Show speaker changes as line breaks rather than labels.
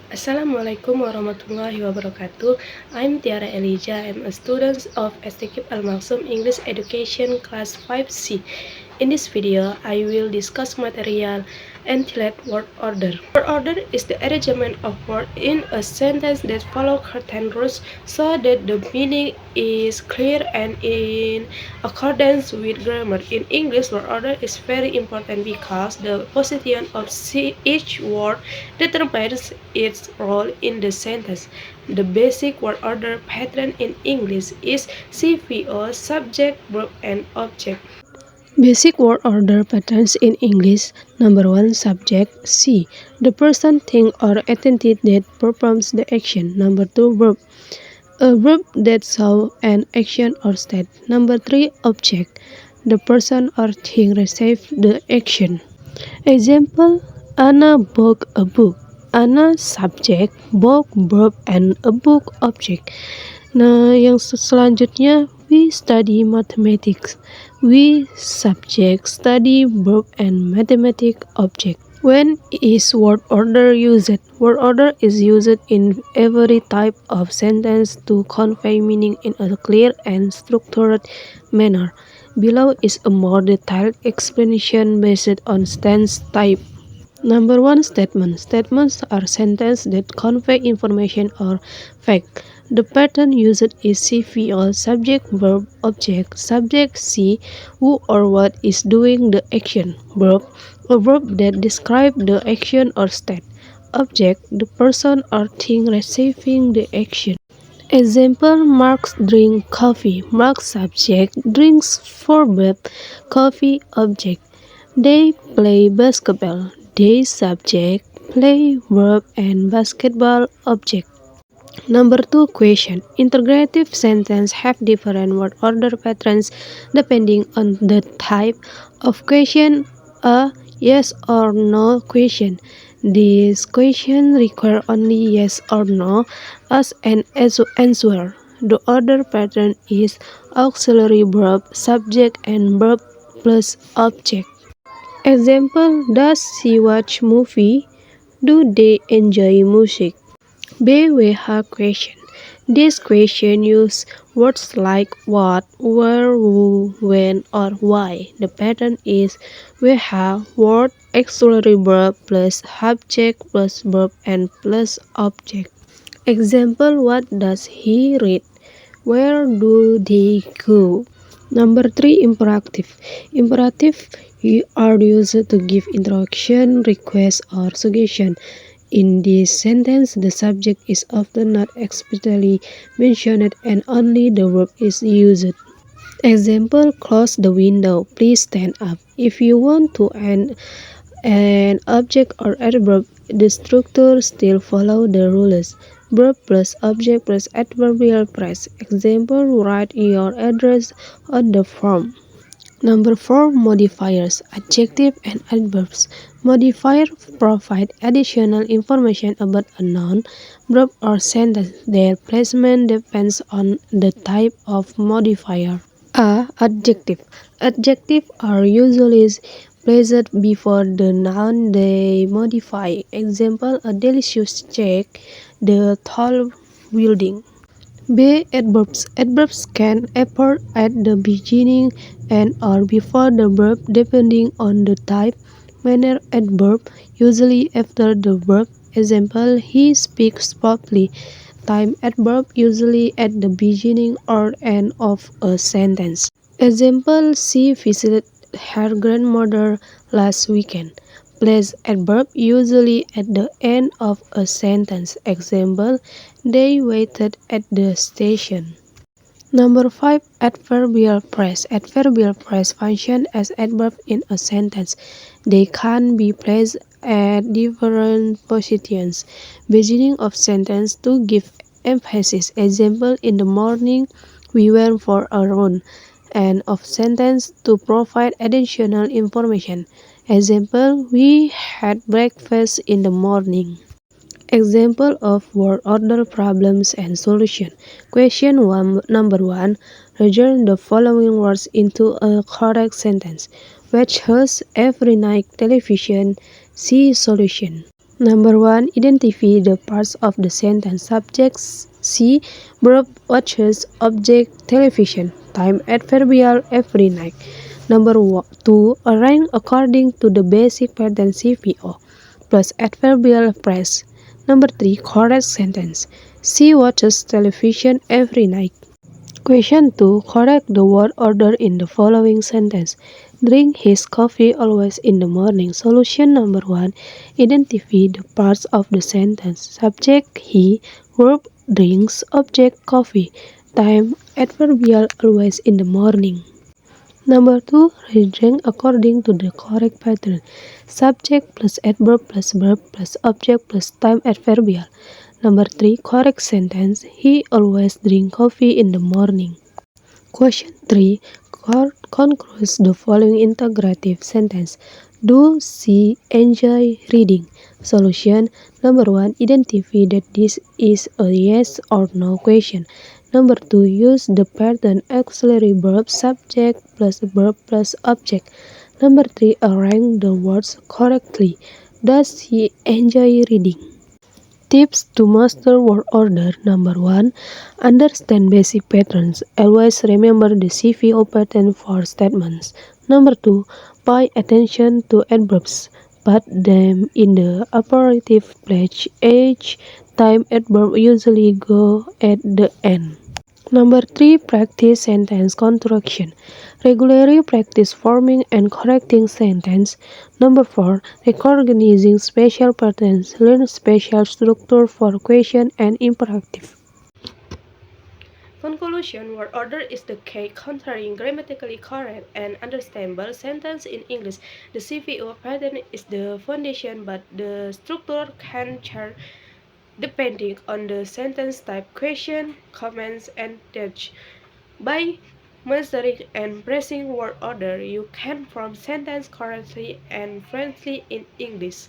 Assalamualaikum warahmatullahi wabarakatuh. I'm Tiara Elijah. I'm a student of Estekip Al-Maksum English Education Class 5C. In this video, I will discuss material entitled word order. Word order is the arrangement of words in a sentence that follow certain rules so that the meaning is clear and in accordance with grammar. In English, word order is very important because the position of each word determines its role in the sentence. The basic word order pattern in English is CVO, subject, verb, and object. Basic word order patterns in English. Number 1. Subject. C. The person, thing, or entity that performs the action. Number 2. Verb. A verb that shows an action or state. Number 3. Object. The person or thing receives the action. Example: Anna bought a book. Anna subject, book verb, and a book object. Nah, yang selanjutnya, we study mathematics. We subject, study verb, and mathematics object. When is word order used? Word order is used in every type of sentence to convey meaning in a clear and structured manner. Below is a more detailed explanation based on stance type. Number 1. Statement. Statements are sentences that convey information or fact. The pattern used is CVO, subject, verb, object. Subject C, who or what is doing the action. Verb, a verb that describes the action or state. Object, the person or thing receiving the action. Example: Marx drink coffee. Marx subject, drinks verb, coffee object. They play basketball. They subject, play verb, and basketball object. Number 2. Question. Integrative sentences have different word order patterns depending on the type of question. A yes or no question. This question require only yes or no as an answer. The order pattern is auxiliary verb, subject, and verb plus object. Example: Does she watch movie? Do they enjoy music? BWH question. This question use words like what, where, who, when, or why. The pattern is WH word auxiliary verb plus subject plus verb and plus object. Example: What does he read? Where do they go? Number 3. Imperative. Imperative are used to give instruction, request, or suggestion. In this sentence, the subject is often not explicitly mentioned and only the verb is used. Example: Close the window. Please stand up. If you want to end an object or adverb, the structure still follow the rules. Verb plus object plus adverbial phrase. Example: Write your address on the form. Number 4. Modifiers, adjective and adverbs. Modifiers provide additional information about a noun, verb, or sentence. Their placement depends on the type of modifier. A. Adjective. Adjectives are usually placed before the noun they modify. Example: a delicious cake, the tall building. B. Adverbs. Adverbs can appear at the beginning and or before the verb depending on the type. Manner adverb, usually after the verb. Example: He speaks softly. Time adverb, usually at the beginning or end of a sentence. Example: She visited her grandmother last weekend. Place adverb, usually at the end of a sentence. Example: They waited at the station. Number 5. Adverbial phrase. Adverbial phrase function as adverb in a sentence. They can be placed at different positions. Beginning of sentence to give emphasis. Example: In the morning we went for a run. End of sentence to provide additional information. Example: We had breakfast in the morning. Example of word order problems and solution. Question 1, number 1. Return the following words into a correct sentence. Watch host every night television. See solution. Number 1. Identify the parts of the sentence. Subject C. Verb watches. Object television. Time adverbial every night. Number 2. Arrange according to the basic pattern CPO plus adverbial phrase. Number 3. Correct sentence. She watches television every night. Question 2. Correct the word order in the following sentence. Drink his coffee always in the morning. Solution number 1. Identify the parts of the sentence. Subject he, verb drinks, object coffee. Time adverbial always in the morning. Number 2. Rearrange according to the correct pattern. Subject plus adverb plus verb plus object plus time adverbial. Number 3. Correct sentence. He always drink coffee in the morning. Question 3. Conclude the following integrative sentence. Do she enjoy reading? Solution. Number 1. Identify that this is a yes or no question. Number 2. Use the pattern auxiliary verb subject plus verb plus object. Number 3. Arrange the words correctly. Does she enjoy reading? Tips to master word order. Number 1. Understand basic patterns. Always remember the CVO pattern for statements. Number 2. Pay attention to adverbs. Put them in the operative place. Each time adverb usually go at the end. Number 3. Practice sentence construction. Regularly practice forming and correcting sentence. Number 4. Recognizing special patterns. Learn special structure for question and imperative. Conclusion. Word order is the key contouring grammatically correct and understandable sentence in English. The CVO pattern is the foundation, but the structure can change depending on the sentence type, question, comments, and text. By mastering and pressing word order, you can form sentences correctly and fluently in English.